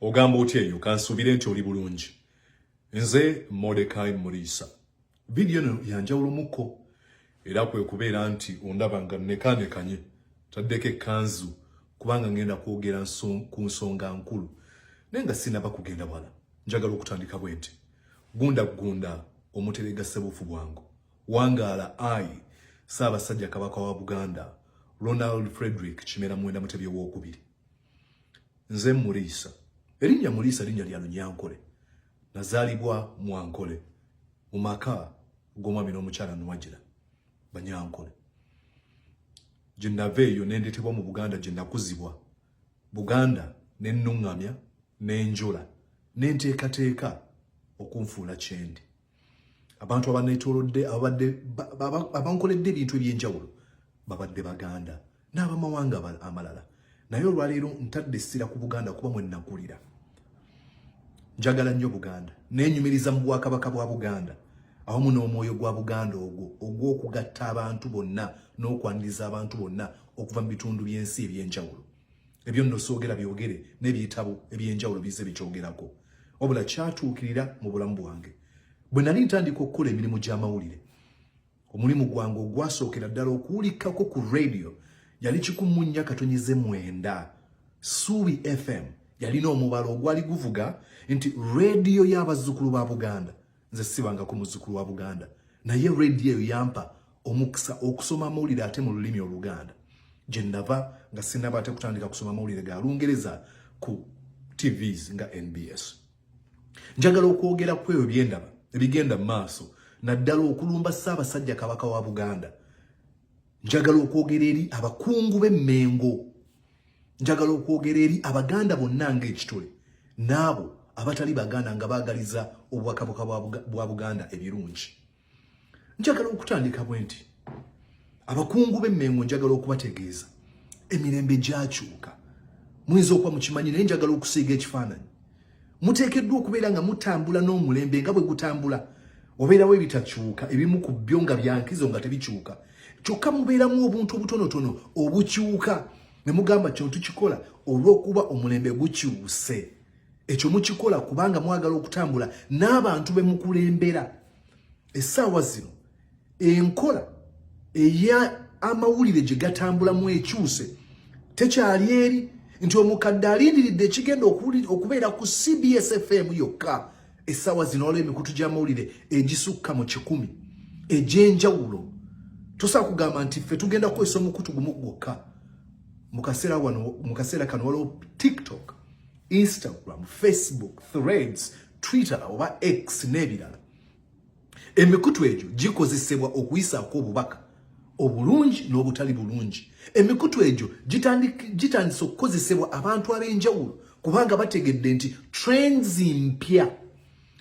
Ogamba otyeyo kansubire nti oli bulungi. Nze Mordecai Murisa. Video no yanjawulo muko era kwe kubeera nti ondaba nga nekanekanye taddeko ekkanzu kubanga ngenda kwogera ku nsonga nkulu naye nga sinaba kugenda wala. Njagala okutandika bwenti. Gunda omuterega ssebufu bwangu. Wangaala ai Ssaabasajja Kabaka wa Buganda Ronald Frederick Kimera Mwenda Mutebi ow'okubiri. Nze Murisa. Erinnya Murisa linnya lya Lunyankole. Nazaalibwa mu Ankole mu maka g'omwami n'omukyala Nwagira Banyankole. Gye nava eyo ne ndeetebwa mu Buganda gye nakuzibwa. Buganda ne nnuŋŋamya n'enjola ne nteekateeka okunfuula kyendi. Abantu abaneetoolodde abankoledde ebintu eby'enjawulo babadde Baganda n'abamawanga amalala. Naye olwaleero ntadde essira ku Buganda kuba mwe nakulira. Njagala nnyo Buganda. Neenyumiriza mu Bwakabaka bwa Buganda. Awamu n'omwoyo gwa Buganda ogw'okugatta abantu bonna n'okwaniriza abantu bonna okuva mu bitundu by'ensi eby'enjawulo. Ebyo nno soogera byogere n'ebiyitabo eby'enjawulo bize bikyogerako. Wabula kyatuukirira mu bulamu bwange. Bwe nali ntandika okukola emirimu gy'amawulire, omulimu gwange ogwasookera ddala okuwulikako ku radio yali 104.9 Subi FM. Yalina omubala ogwali guvuga nti radio y'abazzukulu ba Buganda. Nze sibanga ku muzzukulu wa Buganda. Naye radio eyo yampa omukisa okusoma amawulire ate mu lulimi Oluganda. Gye nava nga sinaba ate kutandika kusoma amawulire ga Lungereza ku TVs nga NBS. Njagala okwogera ku ebyo byendaba ebigenda mu maaso naddala okulumba Ssaabasajja Kabaka wa Buganda. Njagala okwogera eri abakungu b'emmengo. Njagala okwogera eri Abaganda bonna ng'ekitole n'abo abatali Baganda nga baagaliza Obwakabaka bwa Buganda ebirungi. Njagala okutandika bwenti. Abakungu b'emmengo njagala okubategeeza emirembe gyakyuka. Muyinza okuba mukimanyi naye njagala okusiiga ekifaananyi. Muteekeddwa okubeera nga mutambula n'omulembe nga bwe gutambula. Obeerawo ebitakyuka ebimu ku byo nga byankizo nga tebikyuka. Kyokka mubeeramu obuntu obutonotono obukyuka. Ne mugamba kino tukikola olw'okuba omulembe gukyuse. Ekyo mukikola kubanga mwagala okutambula n'abantu be mukulembera. Essaawa zino enkola eya amawulire gye gatambulamu ekyuse tekyali eri nti omukadde alindiridde ekigenda okubeera ku CBS FM yokka. Essaawa zino olwo emikutu gy'amawulire egisukka mu 100 egy'enjawulo. Tosobola kugamba nti ffe tugenda kukozesa omukutu gumu gwokka. Mu kaseera kano waliwo TikTok, Instagram, Facebook, Threads, Twitter oba X n'ebirala. Emikutu egyo gikozesebwa okuyisaako obubaka obulungi n'obutali bulungi. Emikutu egyo gitandise okukozesebwa abantu ab'enjawulo kubanga bategedde nti trends mpya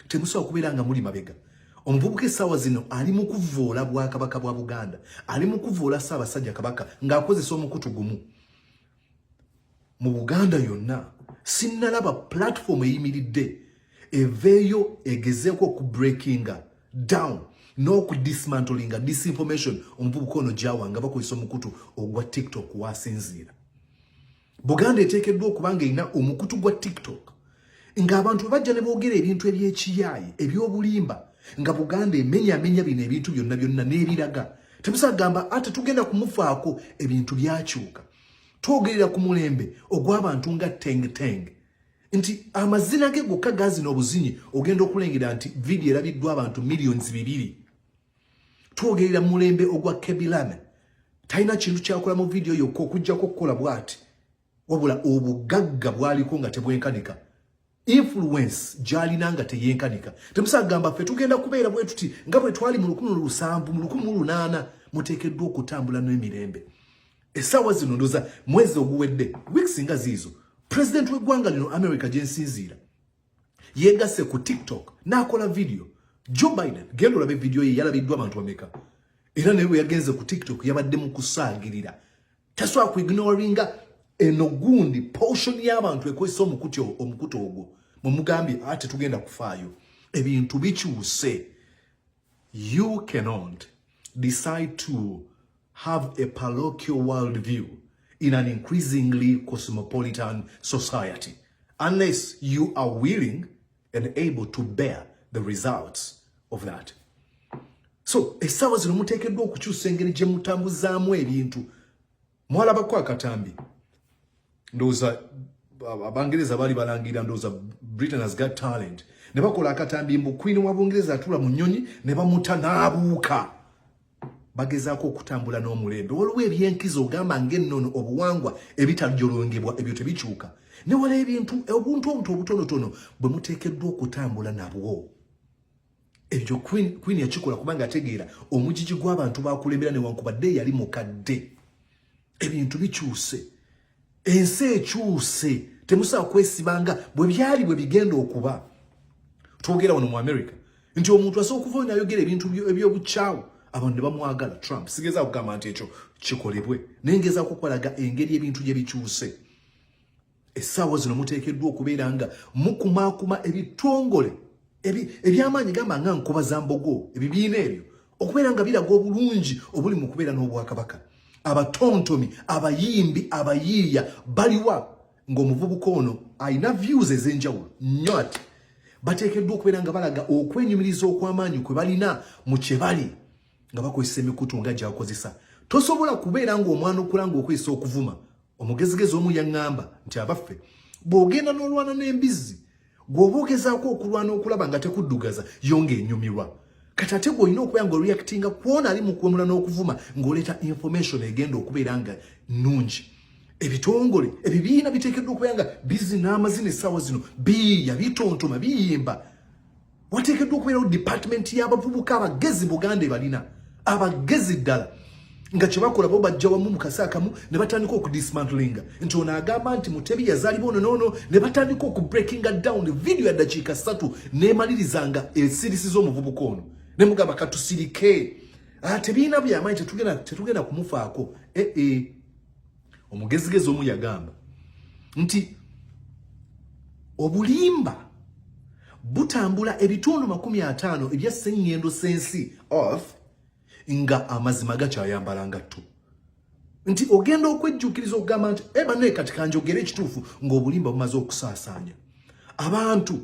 temusobola kubeera nga muli mabega. Omuvubuka essaawa zino ali mu kuvvoola Bwakabaka bwa Buganda, ali mu kuvvoola Ssaabasajja Kabaka ng'akozesa omukutu gumu. Mu Buganda yonna sinnalaba platform eyimiridde eveeyo egezeeko okubreakinga down n'okudismantlinga disinformation omuvubuka ono gy'awanga bakozesa omukutu ogwa TikTok wasinziira. Buganda eteekeddwa okuba ng'erina omukutu gwa TikTok ng'abantu bajja ne boogera ebintu eby'ekiyaayi eby'obulimba nga Buganda emenyaamenya bino ebintu byonna n'ebiraga. Temusobola kugamba ate tugenda kumufaako ebintu byakyuka. Twogerera ku mulembe ogw'abantu nga Teng nti amazina ge gokka gaazina obuzinyi ogenda okulengera nti vidiyo erabiddwa abantu millions 2. Twogerera mulembe ogwa Kebilane talina kintu kyakola mu vidiyo yokka okuggyako okukola bw'ati wabula obugagga bwaliko nga tebwenkanika. Influence gy'alina nga teyenkanika. Temusobola kugamba ffe tugenda kubeera bwe tuti nga bwe twali mu 1700 mu 1800 muteekeddwa okutambula n'emirembe. Essaawa zino ndoza mwezi oguwedde weeks nga ziizo President w'eggwanga lino America gye nsinziira yeegasse ku TikTok n'akola video. Joe Biden genda olabe video ye yalabiddwa abantu bameka era naye bwe yagenze ku TikTok yabadde mu kusaagirira. Tasobola kuignoringa eno gundi portion y'abantu ekozesa omukutu ogwo mumugambye ate tugenda kufaayo. Ebintu bikyuse. You cannot decide to have a parochial worldview in an increasingly cosmopolitan society. unless you are willing and able to bear the results of that. So, esawa zino muteekeddwa okukyusa engeri gye mutambuzaamu ebintu. Mwalabako akatambi. Ndowooza Abangereza bali balangira ndowooza Britain has got talent. Ne bakola akatambi mbu Queen wa Bungereza atula mu nnyonyi ne bamuta n'abuuka. Bagezaako okutambula n'omulembe. Waliwo ebyenkizo ogamba ng'ennono obuwangwa ebitajolongebwa ebyo tebikyuka. Ne wala ebintu obuntu obutonotono bwe muteekeddwa okutambula nabwo. Ebyo Queen yakikola kubanga ategeera omujiji gw'abantu bakulembera newankubadde yali mukadde. Ebintu bikyuse. Ensi ekyuse. Temusaa kwesibanga bwe byali bwe bigenda okuba. Twogera wano mu America nti omuntu asooka okuva n'ayogera ebintu eby'obukyawu abantu ne bamwagala Trump. Sigeza kugamba nti ekyo kikolebwe. Nengeza kukwalaga engeri ebintu gye bikyuse. Essaawa zino muteekeddwa okubeera nga mukumaakuma ebitongole eby'amaanyi gamba nga nkoba za mbogo ebibiina ebyo okubeera nga biraga obulungi obuli mu kubeera n'obwakabaka. Abatontomi, abayimbi, abayiiya baliwa ng'omuvubuka ono alina views ez'enjawulo nnyo ati bateekeddwa okubeera nga balaga okwenyumiriza okw'amaanyi kwe balina mu kye bali nga bakozesa emikutu nga gy'akozesa. Tosobola kubeera ng'omwana okula ng'okozesa okuvuma. Omugezigezi omu yaŋŋamba nti abaffe bw'ogenda n'olwana n'embizzi gw'oba ogezaako okulwana okulaba nga tekuddugaza yonga enyumirwa. Kati ate gw'olina okubeera ng'oreactinga kwona ali mu kwemula n'okuvuma ng'oleeta information egenda okubeera nga nnungi. Ebitongole ebibiina biteekeddwa okubeera nga bizzi n'amazina essaawa zino biiya bitontoma biyimba. Wateekeddwa okubeerawo department y'abavubuka abagezi Buganda ebalina abagezi ddala nga kye bakola bo bajja wamu mu kaseera kamu ne batandika okudismantlinga nti ono agamba nti Mutebi yazaalibwa ono noono ne batandika okubreakinga down video ya dakiika 3 neemalirizanga esirisi z'omuvubuka ono ne mugamba katusirike tebiina byamaanyi tetugenda kumufaako. Omugezigezi omu yagamba nti obulimba butambula ebitundu 50 ebya sseŋŋendo s'ensi off nga amazima gakyayambala ngatto. Nti ogenda okwejjukiriza okugamba nti banne kati kanjogera ekituufu ng'obulimba bumaze okusaasaanya. Abantu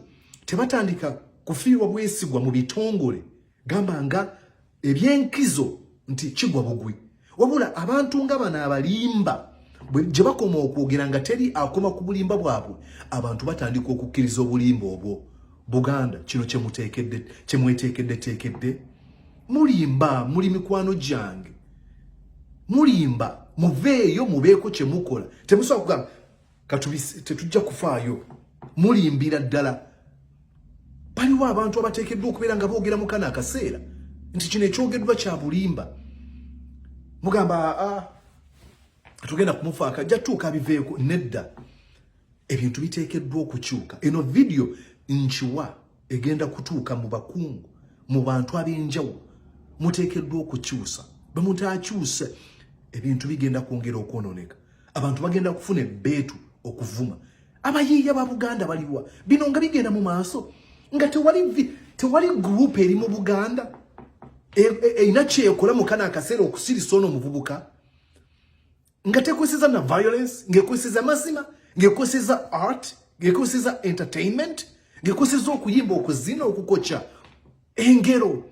tebatandika kufiirwa bwesigwa mu bitongole gamba nga ebyenkizo nti kigwa bugwi. Wabula abantu nga bano abalimba gye bakoma okwogera nga teri akoma ku bulimba bwabwe abantu batandika okukkiriza obulimba obwo. Buganda kino kyemweteekedde mulimba muli mikwano gyange mulimba muveeyo mubeeko kye mukola. Temusobola kugamba tetujja kufaayo mulimbira ddala. Baliwo abantu abateekeddwa okubeera nga boogera mu kana akaseera nti kino ekyogeddwa kya bulimba. Mugamba tugenda kumufaaka ajja tuuka abiveeko. Nedda, ebintu biteekeddwa okukyuka. Eno video nkiwa egenda kutuuka mu bakungu mu bantu ab'enjawulo. Muteekeddwa okukyusa. Bwe mutaakyuse ebintu bigenda kwongera okwonooneka. Abantu bagenda kufuna ebbeetu okuvuma. Abayiiya ba Buganda baliwa bino nga bigenda mu maaso nga tewali group eri mu Buganda erina kyekola mu kana akaseera okusirisa ono omuvubuka nga tekwesiza na violence, ngekwesiza mazima, ngekwesiza art, ngekwesiza entertainment, ngekwesiza okuyimba, okuzina, okukocha engero.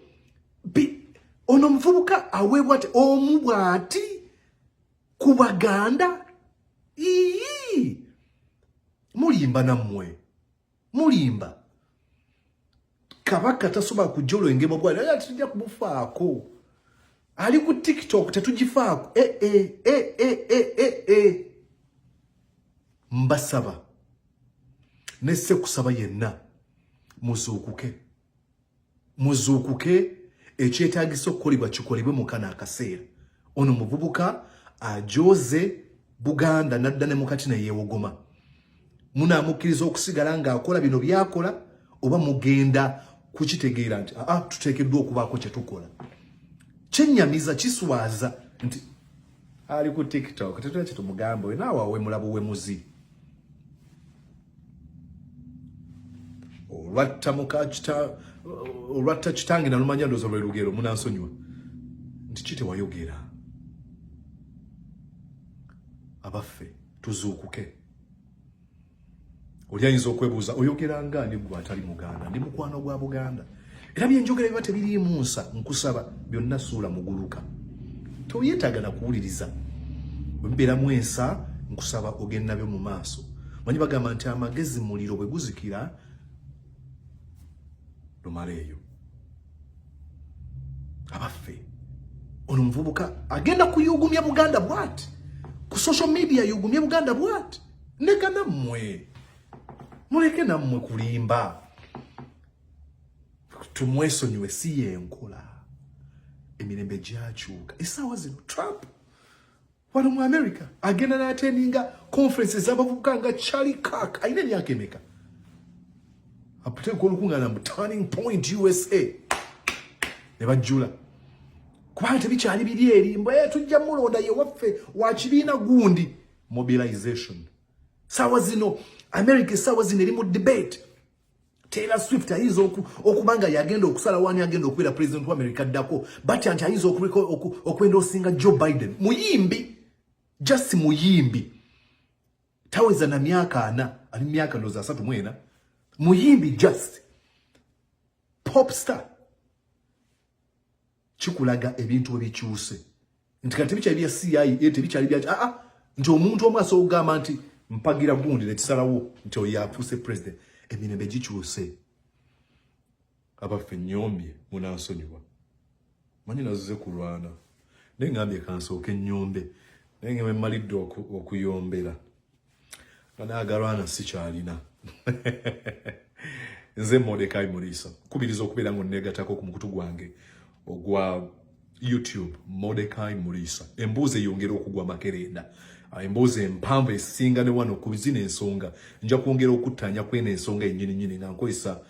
Ono muvubuka aweebwa ati omu bw'ati ku Baganda. Mulimba nammwe mulimba. Kabaka tasobola kujja olwengebwa bwali tujja kumufaako. Ali ku TikTok tetugifaako. Mbasaba nesse kusaba yenna muzuukuke ekyetaagisa okukolebwa kikolebwe mu kana akaseera. Ono muvubuka ajoze Buganda nadda ne mukati neyeewogoma. Munaamukkiriza okusigala ng'akola bino byakola oba mugenda kukitegeera nti tuteekeddwa okubaako kye tukola. Kyennyamiza kiswaza nti ali ku TikTok tetula kye tumugambe naawe awe mulabo we muzi. Olwatta kitange nalumanya ndooza lwe lugero munansonyiwa nti kitewayogera. Abaffe tuzuukuke. oli ayinza okwebuuza oyogera ngani gwe atali Muganda ndi mukwano gwa Buganda era byenjogera biba tebiriimu nsa nkusaba byonna suula muguluka toyetaaga na kuwuliriza bwe mbeeramu ensa nkusaba ogenda nabyo mu maaso manyi bagamba nti amagezi muliro bwe guzikira lumaleeyo abaffe ono muvubuka agenda kuyugumya Buganda bwati ku social media yugumya Buganda bwati ndeka nammwe muleke nammwe kulimba tumwesonyiwe si yenkola emirembe gyakyuka essaawa zino Trump wano mu America agenda n'attendinga conferences z'abavubuka nga Charlie Kirk ayina emyaka emeka aputeeka olukuŋŋaana mu Turning Point USA ne bajjula kubanga tebikyali biri eri mbwe tujja mulonda ye waffe wa kibiina gundi mobilization sawa zino America sawa zino eri mu debate Taylor Swift ayinza okubanga yagenda okusala wani agenda okubeera president wa America ddako batya nti ayinza okwenda osinga Joe Biden muyimbi just muyimbi taweza na myaka 4 ali myaka ndoza 3 muyimbi just pop star chikulaga ebintu ebikyuse nti kati bikyali bya CIA tebikyali bya nti omuntu omwaso ogamba nti mpagira gundi nekisalawo nti oyafuse president emirembe gikyuse abaffe nyombye munansonyiwa manyi nazuze kulwana nengambye kansooke nnyombe nenge mmalidde okuyombera kanaagalwana sikyalina nze Mordecai Murisa kubiriza okubeera ngo negatako ku mukutu gwange ogwa YouTube Mordecai Murisa embuuzi eyongera okugwa makerenda embuuzi empanvu esinga ne wano ku zino ensonga nja kwongera okuttanya kwena ensonga ennyini nga nkozesa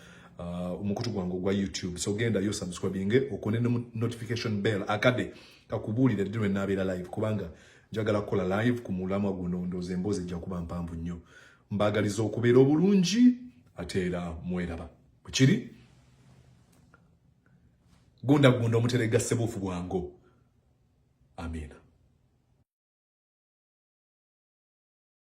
omukutu gwange ogwa YouTube so genda yo subscribing okone notification bell akade kakubuulira ddi lwe naabeera live kubanga njagala kukola live ku mulamwa guno ndooza emboozi ejja kuba mpanvu nnyo mbaagaliza okubeera obulungi ate era mweraba bwe kiri gunda omuterega ssebuufu bwango amina